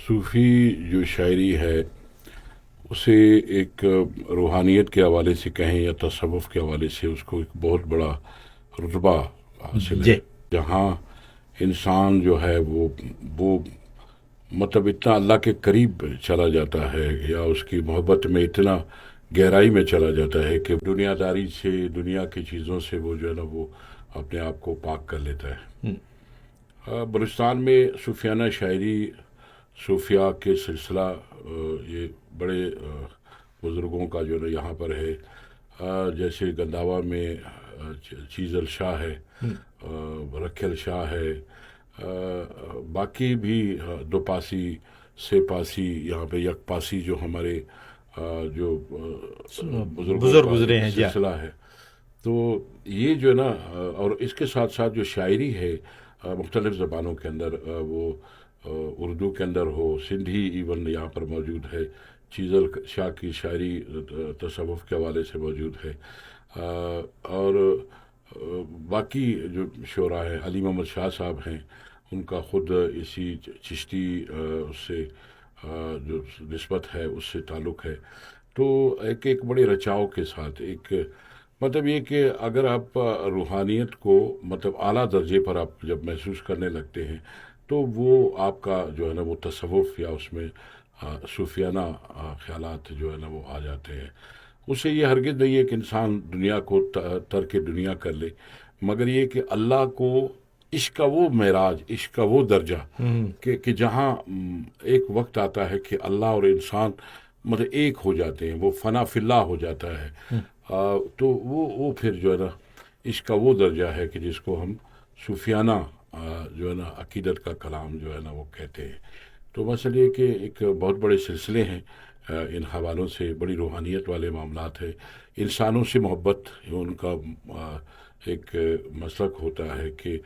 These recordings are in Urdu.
صوفی جو شاعری ہے اسے ایک روحانیت کے حوالے سے کہیں یا تصوف کے حوالے سے اس کو ایک بہت بڑا رتبہ حاصل جی ہے، جہاں انسان جو ہے وہ مطلب اتنا اللہ کے قریب چلا جاتا ہے یا اس کی محبت میں اتنا گہرائی میں چلا جاتا ہے کہ دنیا داری سے، دنیا کی چیزوں سے وہ جو ہے نا وہ اپنے آپ کو پاک کر لیتا ہے۔ بلوچستان میں صوفیانہ شاعری، صوفیاء کے سلسلہ یہ بڑے بزرگوں کا جو ہے نا یہاں پر ہے، جیسے گنداوا میں چیزل شاہ ہے، رکھل شاہ ہے، باقی بھی دو پاسی، سے پاسی، یہاں پہ یک پاسی جو ہمارے جو بزرگوں بزرگ کا گزرے ایک ہیں جی۔ سلسلہ ہے۔ تو یہ جو ہے نا اور اس کے ساتھ ساتھ جو شاعری ہے مختلف زبانوں کے اندر، وہ اردو کے اندر ہو، سندھی ایون یہاں پر موجود ہے، چیزل شاہ کی شاعری تصوف کے حوالے سے موجود ہے، اور باقی جو شعراء ہیں، علی محمد شاہ صاحب ہیں، ان کا خود اسی چشتی اس سے جو نسبت ہے اس سے تعلق ہے۔ تو ایک بڑے رچاؤ کے ساتھ ایک مطلب یہ کہ اگر آپ روحانیت کو مطلب اعلیٰ درجے پر آپ جب محسوس کرنے لگتے ہیں تو وہ آپ کا جو ہے نا وہ تصوف یا اس میں صوفیانہ خیالات جو ہے نا وہ آ جاتے ہیں۔ اس سے یہ ہرگز نہیں ہے کہ انسان دنیا کو ترک دنیا کر لے، مگر یہ کہ اللہ کو عشق کا وہ معراج، عشق کا وہ درجہ کہ جہاں ایک وقت آتا ہے کہ اللہ اور انسان مطلب ایک ہو جاتے ہیں، وہ فنا فی اللہ ہو جاتا ہے، تو وہ پھر جو ہے نا عشق کا وہ درجہ ہے کہ جس کو ہم صوفیانہ جو ہے نا عقیدت کا کلام جو ہے نا وہ کہتے ہیں۔ تو مسئلہ یہ کہ ایک بہت بڑے سلسلے ہیں، ان حوالوں سے بڑی روحانیت والے معاملات ہیں، انسانوں سے محبت ان کا ایک مسلک ہوتا ہے کہ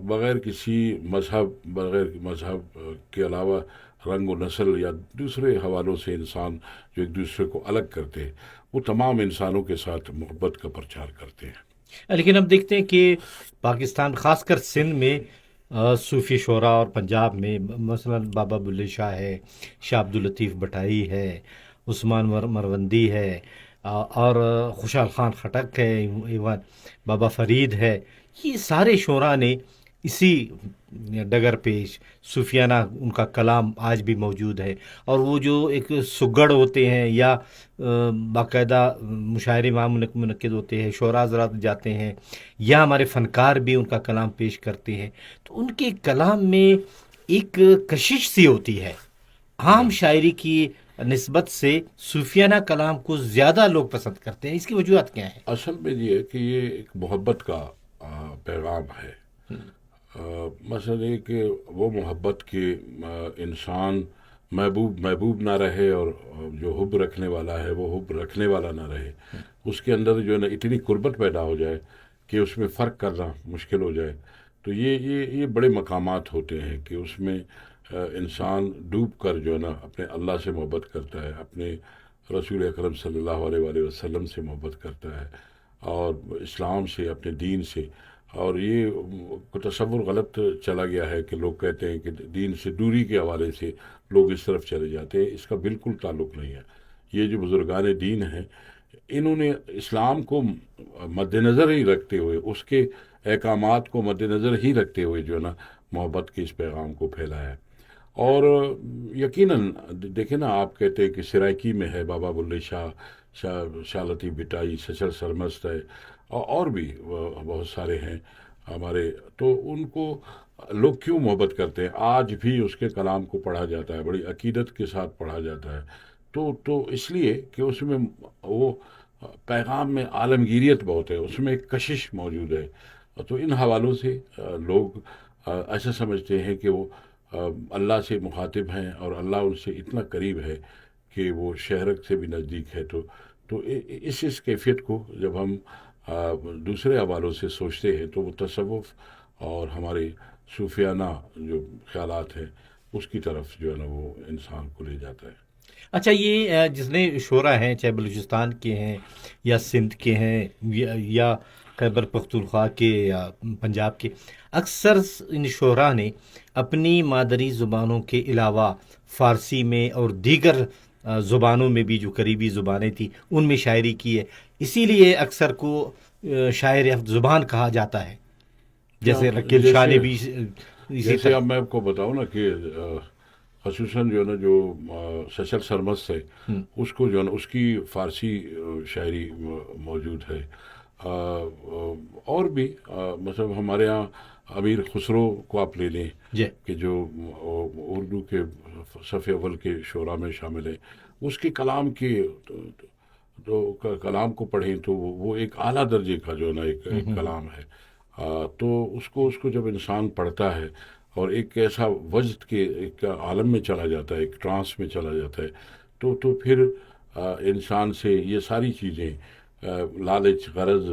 بغیر کسی مذہب کے علاوہ رنگ و نسل یا دوسرے حوالوں سے انسان جو ایک دوسرے کو الگ کرتے ہیں، وہ تمام انسانوں کے ساتھ محبت کا پرچار کرتے ہیں۔ لیکن اب دیکھتے ہیں کہ پاکستان خاص کر سندھ میں صوفی شعراء اور پنجاب میں مثلا بابا بلے شاہ ہے، شاہ عبداللطیف بٹائی ہے، عثمان مروندی ہے، اور خوشحال خان خٹک ہے، ایون بابا فرید ہے، یہ سارے شعراء نے اسی ڈگر پیش صوفیانہ ان کا کلام آج بھی موجود ہے۔ اور وہ جو ایک سگڑ ہوتے ہیں یا باقاعدہ مشاعرے وہاں منعقد ہوتے ہیں، شعراء حضرات جاتے ہیں یا ہمارے فنکار بھی ان کا کلام پیش کرتے ہیں، تو ان کے کلام میں ایک کشش سی ہوتی ہے۔ عام شاعری کی نسبت سے صوفیانہ کلام کو زیادہ لوگ پسند کرتے ہیں، اس کی وجوہات کیا ہیں؟ اصل میں یہ ہے کہ یہ ایک محبت کا پیغام ہے۔ مثلا یہ کہ وہ محبت کے انسان محبوب نہ رہے، اور جو حب رکھنے والا ہے وہ حب رکھنے والا نہ رہے، اس کے اندر جو ہے نا اتنی قربت پیدا ہو جائے کہ اس میں فرق کرنا مشکل ہو جائے۔ تو یہ بڑے مقامات ہوتے ہیں کہ اس میں انسان ڈوب کر جو ہے نا اپنے اللہ سے محبت کرتا ہے، اپنے رسول اکرم صلی اللہ علیہ وآلہ وسلم سے محبت کرتا ہے، اور اسلام سے، اپنے دین سے۔ اور یہ تصور غلط چلا گیا ہے کہ لوگ کہتے ہیں کہ دین سے دوری کے حوالے سے لوگ اس طرف چلے جاتے ہیں، اس کا بالکل تعلق نہیں ہے۔ یہ جو بزرگان دین ہیں انہوں نے اسلام کو مد نظر ہی رکھتے ہوئے، اس کے احکامات کو مد نظر ہی رکھتے ہوئے جو ہے نا محبت کے اس پیغام کو پھیلایا ہے۔ اور یقیناً دیکھیں نا، آپ کہتے ہیں کہ سرائکی میں ہے بابا بلے شاہ، شاہ لطیف بٹائی، سچل سرمست ہے، اور بھی بہت سارے ہیں ہمارے۔ تو ان کو لوگ کیوں محبت کرتے ہیں؟ آج بھی اس کے کلام کو پڑھا جاتا ہے، بڑی عقیدت کے ساتھ پڑھا جاتا ہے۔ تو اس لیے کہ اس میں وہ پیغام میں عالمگیریت بہت ہے، اس میں ایک کشش موجود ہے۔ تو ان حوالوں سے لوگ ایسا سمجھتے ہیں کہ وہ اللہ سے مخاطب ہیں، اور اللہ ان سے اتنا قریب ہے کہ وہ شہرک سے بھی نزدیک ہے۔ تو اس کیفیت کو جب ہم دوسرے حوالوں سے سوچتے ہیں تو وہ تصوف اور ہمارے صوفیانہ جو خیالات ہیں اس کی طرف جو ہے نا وہ انسان کو لے جاتا ہے۔ اچھا، یہ جتنے شعراء ہیں، چاہے بلوچستان کے ہیں یا سندھ کے ہیں یا خیبر پختونخوا کے یا پنجاب کے، اکثر ان شعراء نے اپنی مادری زبانوں کے علاوہ فارسی میں اور دیگر زبانوں میں بھی جو قریبی زبانیں تھیں ان میں شاعری کی ہے، اسی لیے اکثر کو شاعر ہفت زبان کہا جاتا ہے، جیسے رکیل شاہ نے بھی اسی جیسے طرح. اب میں آپ کو بتاؤں نا کہ خصوصاً جو ہے نا جو سچل سرمست ہے اس کو جو ہے نا اس کی فارسی شاعری موجود ہے. اور بھی مطلب ہمارے ہاں امیر خسرو کو آپ لے لیں جی کہ جو اردو کے صف اول کے شعراء میں شامل ہے. اس کے کلام کے تو کلام کو پڑھیں تو وہ ایک اعلیٰ درجے کا جو ہے نا ایک کلام ہے. تو اس کو جب انسان پڑھتا ہے اور ایک ایسا وجد کے ایک عالم میں چلا جاتا ہے، ایک ٹرانس میں چلا جاتا ہے، تو پھر انسان سے یہ ساری چیزیں لالچ، غرض،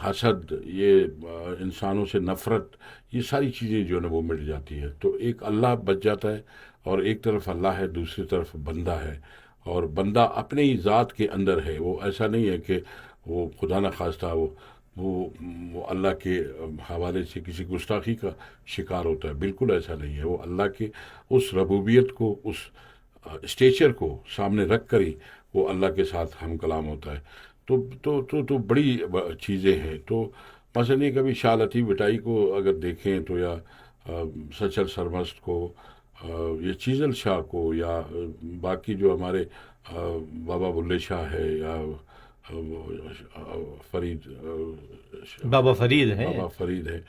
حسد، یہ انسانوں سے نفرت، یہ ساری چیزیں جو ہے نا وہ مٹ جاتی ہے. تو ایک اللہ بچ جاتا ہے، اور ایک طرف اللہ ہے، دوسری طرف بندہ ہے، اور بندہ اپنے ہی ذات کے اندر ہے. وہ ایسا نہیں ہے کہ وہ خدا نہ خواستہ وہ اللہ کے حوالے سے کسی گستاخی کا شکار ہوتا ہے. بالکل ایسا نہیں ہے. وہ اللہ کے اس ربوبیت کو، اس اسٹیچر کو سامنے رکھ کر ہی وہ اللہ کے ساتھ ہم کلام ہوتا ہے. تو بڑی چیزیں ہیں. تو مثلا کبھی شاہ لطیف بٹائی کو اگر دیکھیں تو، یا سچل سرمست کو، یا چیزل شاہ کو، یا باقی جو ہمارے بابا بلے شاہ ہے، یا فرید بابا فرید ہے. بابا فرید ہے،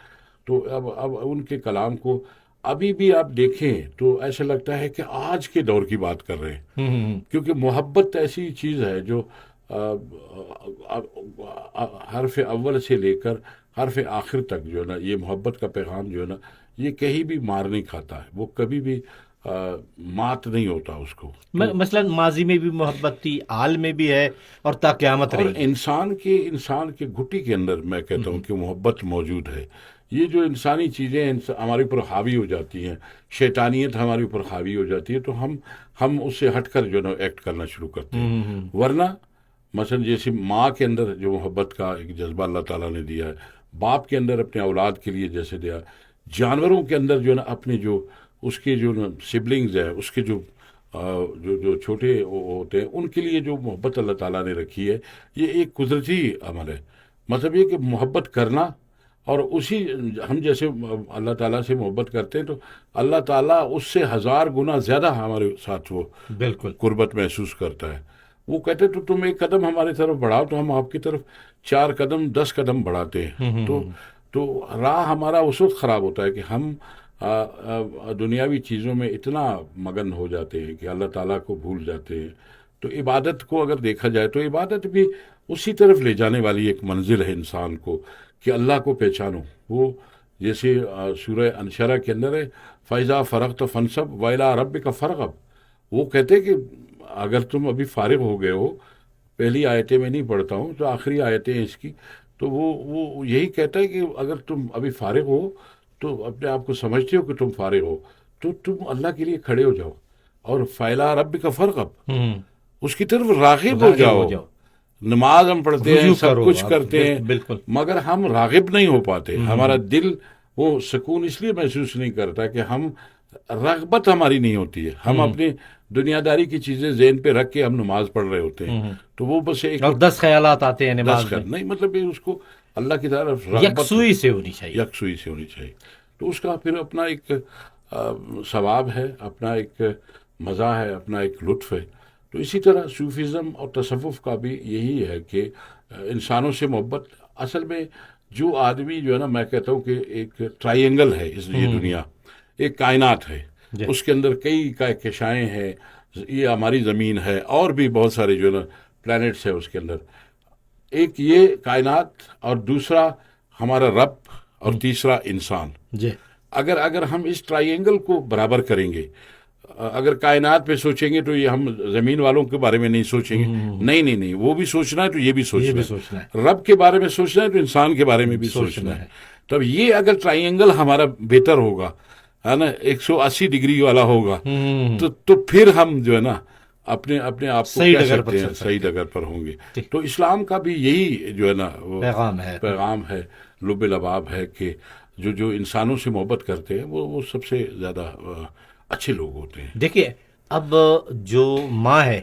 تو اب ان کے کلام کو ابھی بھی آپ دیکھیں تو ایسا لگتا ہے کہ آج کے دور کی بات کر رہے ہیں. کیونکہ محبت ایسی چیز ہے جو حرف اول سے لے کر حرف آخر تک جو ہے نا، یہ محبت کا پیغام جو ہے نا، یہ کہیں بھی مار نہیں کھاتا ہے. وہ کبھی بھی مات نہیں ہوتا اس کو. مثلا ماضی میں بھی محبت تھی، حال میں بھی ہے، اور تا قیامت اور رہی. انسان کے گھٹی کے اندر میں کہتا ہوں کہ محبت موجود ہے. یہ جو انسانی چیزیں ہمارے اوپر حاوی ہو جاتی ہیں، شیطانیت ہمارے اوپر حاوی ہو جاتی ہے، تو ہم اس سے ہٹ کر جو ہے نا ایکٹ کرنا شروع کرتے ہیں. ورنہ مثلا جیسے ماں کے اندر جو محبت کا ایک جذبہ اللہ تعالیٰ نے دیا ہے، باپ کے اندر اپنے اولاد کے لیے جیسے دیا، جانوروں کے اندر جو ہے نا اپنے جو اس کے جو سبلنگز ہیں، اس کے جو چھوٹے ہوتے ہیں، ان کے لیے جو محبت اللہ تعالیٰ نے رکھی ہے، یہ ایک قدرتی عمل ہے. مطلب یہ کہ محبت کرنا، اور اسی ہم جیسے اللہ تعالیٰ سے محبت کرتے ہیں تو اللہ تعالیٰ اس سے 1000 گنا زیادہ ہمارے ساتھ وہ بالکل قربت محسوس کرتا ہے. وہ کہتے تو تم ایک قدم ہماری طرف بڑھاؤ تو ہم آپ کی طرف 4 قدم 10 قدم بڑھاتے ہیں. تو راہ ہمارا اس وقت خراب ہوتا ہے کہ ہم دنیاوی چیزوں میں اتنا مگن ہو جاتے ہیں کہ اللہ تعالیٰ کو بھول جاتے ہیں. تو عبادت کو اگر دیکھا جائے تو عبادت بھی اسی طرف لے جانے والی ایک منزل ہے انسان کو کہ اللہ کو پہچانو. وہ جیسے سورہ انشرہ کے اندر ہے، فَإِذَا فَرَغْتَ فَانْصَبْ وَإِلَىٰ رَبِّكَ فَارْغَب. وہ کہتے کہ اگر تم ابھی فارغ ہو گئے ہو، پہلی آیتیں میں نہیں پڑھتا ہوں تو آخری آیتیں اس کی، تو وہ یہی کہتا ہے کہ اگر تم ابھی فارغ ہو تو اپنے آپ کو سمجھتے ہو کہ تم فارغ ہو تو تم اللہ کے لیے کھڑے ہو جاؤ، اور فَإِلَىٰ رَبِّكَ فَارْغَب، اس کی طرف راغب ہو جاؤ. نماز ہم پڑھتے ہیں، سب کچھ کرتے ہیں، مگر ہم راغب نہیں ہو پاتے. ہمارا دل وہ سکون اس لیے محسوس نہیں کرتا کہ ہم رغبت ہماری نہیں ہوتی ہے. ہم اپنی دنیا داری کی چیزیں ذہن پہ رکھ کے ہم نماز پڑھ رہے ہوتے ہیں، تو وہ بس ایک 10 خیالات آتے ہیں نماز میں. نہیں، مطلب اس کو اللہ کی طرف یکسوئی سے ہونی چاہیے، یکسوئی سے ہونی چاہیے. تو اس کا پھر اپنا ایک ثواب ہے، اپنا ایک مزہ ہے، اپنا ایک لطف ہے. تو اسی طرح صوفیزم اور تصوف کا بھی یہی ہے کہ انسانوں سے محبت. اصل میں جو آدمی جو ہے نا، میں کہتا ہوں کہ ایک ٹرائی اینگل ہے یہ دنیا، ایک کائنات ہے، اس کے اندر کئی کہکشائیں ہیں، یہ ہماری زمین ہے، اور بھی بہت سارے جو ہے نا پلانٹس ہیں اس کے اندر. ایک یہ کائنات، اور دوسرا ہمارا رب، اور تیسرا انسان. اگر ہم اس ٹرائی اینگل کو برابر کریں گے، اگر کائنات پہ سوچیں گے تو یہ ہم زمین والوں کے بارے میں نہیں سوچیں گے، نہیں، وہ بھی سوچنا ہے تو یہ بھی سوچنا ہے، رب کے بارے میں سوچنا ہے تو انسان کے بارے میں بھی سوچنا ہے. تب یہ اگر ٹرائی اینگل ہمارا بہتر ہوگا، ہے نا، 180 ڈگری والا ہوگا، تو پھر ہم جو ہے نا اپنے اپنے آپ کو صحیح کہہ ڈگر پر سکتے ہیں چل سکتے صحیح ڈگر پر ہوں گے. تو اسلام کا بھی یہی جو ہے نا وہ پیغام ہے، لب لباب ہے کہ جو انسانوں سے محبت کرتے ہیں وہ سب سے زیادہ اچھے لوگ ہوتے ہیں. دیکھیے اب جو ماں ہے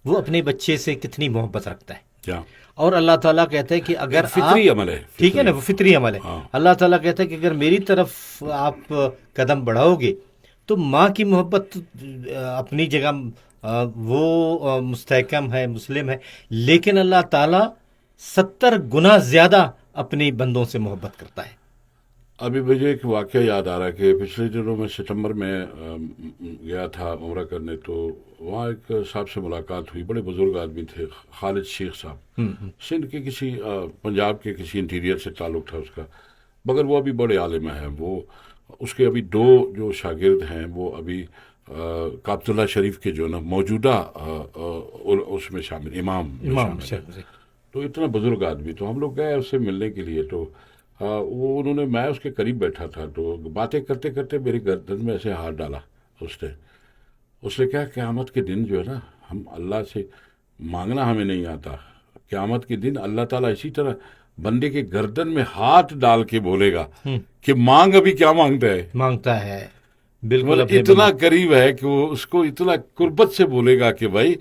وہ اپنے بچے سے کتنی محبت رکھتا ہے، کیا اور اللہ تعالیٰ کہتا ہے کہ اگر فطری عمل ہے. ٹھیک ہے نا، وہ فطری عمل ہے. ہاں. اللہ تعالیٰ کہتا ہے کہ اگر میری طرف آپ قدم بڑھاؤ گے تو ماں کی محبت اپنی جگہ وہ مستحکم ہے، مسلم ہے، لیکن اللہ تعالیٰ 70 گنا زیادہ اپنی بندوں سے محبت کرتا ہے. ابھی مجھے ایک واقعہ یاد آ رہا ہے کہ پچھلے دنوں میں ستمبر میں گیا تھا عمرہ کرنے، تو وہاں ایک صاحب سے ملاقات ہوئی. بڑے بزرگ آدمی تھے، خالد شیخ صاحب، سندھ کے کسی پنجاب کے کسی انٹیریئر سے تعلق تھا اس کا، مگر وہ ابھی بڑے عالم ہیں. وہ اس کے ابھی 2 جو شاگرد ہیں وہ ابھی کعبۃ اللہ شریف کے جو نا موجودہ اس میں شامل امام شامل ہیں. تو اتنا بزرگ آدمی، تو ہم لوگ گئے اس سے ملنے کے لیے. تو وہ انہوں نے، میں اس کے قریب بیٹھا تھا، تو باتیں کرتے کرتے میری گردن میں ایسے ہاتھ ڈالا. اس نے کہا قیامت کے دن جو ہے نا، ہم اللہ سے مانگنا ہمیں نہیں آتا، قیامت کے دن اللہ تعالیٰ اسی طرح بندے کے گردن میں ہاتھ ڈال کے بولے گا کہ مانگ، ابھی کیا مانگتا ہے. بالکل اتنا قریب ہے کہ وہ اس کو اتنا قربت سے بولے گا کہ بھائی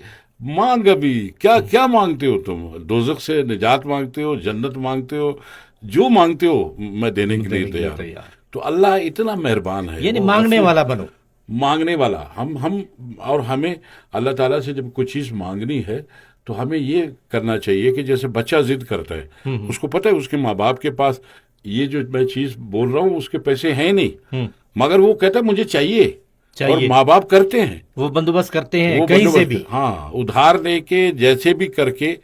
مانگ، ابھی کیا مانگتے ہو تم؟ دوزخ سے نجات مانگتے ہو، جنت مانگتے ہو، جو مانگتے ہو میں دینے کے لیے تیار. تو اللہ اتنا مہربان ہے، یعنی مانگنے والا بنو، مانگنے والا. ہم اور ہمیں اللہ تعالیٰ سے جب کوئی چیز مانگنی ہے تو ہمیں یہ کرنا چاہیے کہ جیسے بچہ ضد کرتا ہے، اس کو پتہ ہے اس کے ماں باپ کے پاس یہ جو میں چیز بول رہا ہوں اس کے پیسے ہیں نہیں، مگر وہ کہتا ہے مجھے چاہیے، اور ماں باپ کرتے ہیں، وہ بندوبست کرتے ہیں کہیں سے بھی، ہاں ادھار لے کے جیسے بھی کر کے.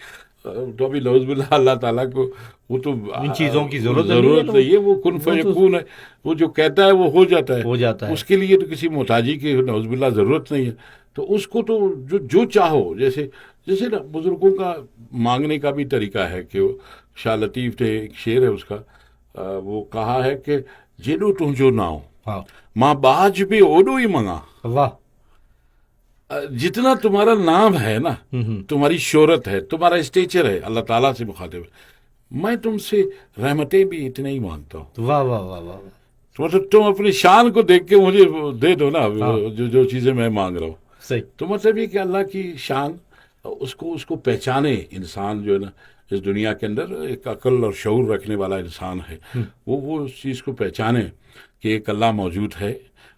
تو ابھی نعوذ باللہ اللہ تعالیٰ کو وہ تو ان چیزوں کی ضرورت نہیں ہے، وہ کن فیکون ہے، وہ جو کہتا ہے وہ ہو جاتا ہے. اس کے لیے تو کسی محتاجی کی نعوذ باللہ ضرورت نہیں ہے. تو اس کو تو جو چاہو، جیسے نا بزرگوں کا مانگنے کا بھی طریقہ ہے کہ شاہ لطیف نے ایک شعر ہے اس کا، وہ کہا ہے کہ جینو تم جو نہ ہو ماں باج بھی اوڈو ہی منگا. واہ، جتنا تمہارا نام ہے نا، تمہاری شہرت ہے، تمہارا اسٹیچر ہے اللہ تعالیٰ سے مخاطب ہے، میں تم سے رحمتیں بھی اتنا ہی مانگتا ہوں. واہ واہ واہ واہ. مطلب تم اپنی شان کو دیکھ کے مجھے دے دو نا جو چیزیں میں مانگ رہا ہوں. صحیح. تو مطلب یہ کہ اللہ کی شان اس کو پہچانے. انسان جو ہے نا اس دنیا کے اندر ایک عقل اور شعور رکھنے والا انسان ہے، وہ اس چیز کو پہچانے کہ ایک اللہ موجود ہے،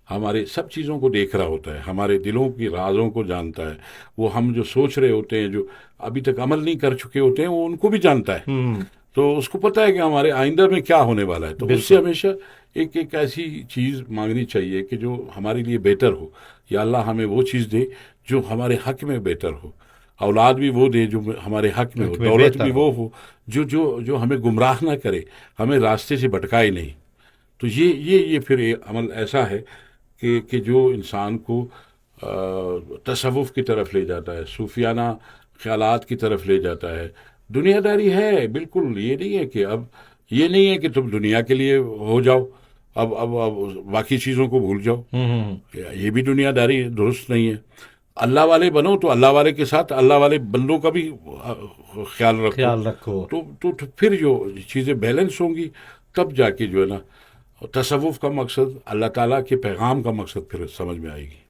ہمارے سب چیزوں کو دیکھ رہا ہوتا ہے، ہمارے دلوں کی رازوں کو جانتا ہے، وہ ہم جو سوچ رہے ہوتے ہیں، جو ابھی تک عمل نہیں کر چکے ہوتے ہیں، وہ ان کو بھی جانتا ہے. تو اس کو پتہ ہے کہ ہمارے آئندہ میں کیا ہونے والا ہے. تو اس سے ہمیشہ ایک ایسی چیز مانگنی چاہیے کہ جو ہمارے لیے بہتر ہو. یا اللہ ہمیں وہ چیز دے جو ہمارے حق میں بہتر ہو، اولاد بھی وہ دے جو ہمارے حق میں ہو، دولت بھی وہ ہو جو ہمیں گمراہ نہ کرے، ہمیں راستے سے بھٹکائے نہیں. تو یہ پھر عمل ایسا ہے کہ جو انسان کو تصوف کی طرف لے جاتا ہے، صوفیانہ خیالات کی طرف لے جاتا ہے. دنیا داری ہے بالکل، یہ نہیں ہے کہ اب یہ نہیں ہے کہ تم دنیا کے لیے ہو جاؤ، اب باقی چیزوں کو بھول جاؤ. یہ بھی دنیا داری درست نہیں ہے. اللہ والے بنو تو اللہ والے کے ساتھ اللہ والے بندوں کا بھی خیال رکھو. تو پھر جو چیزیں بیلنس ہوں گی تب جا کے جو ہے نا تصوف کا مقصد، اللہ تعالیٰ کے پیغام کا مقصد پھر سمجھ میں آئے گی.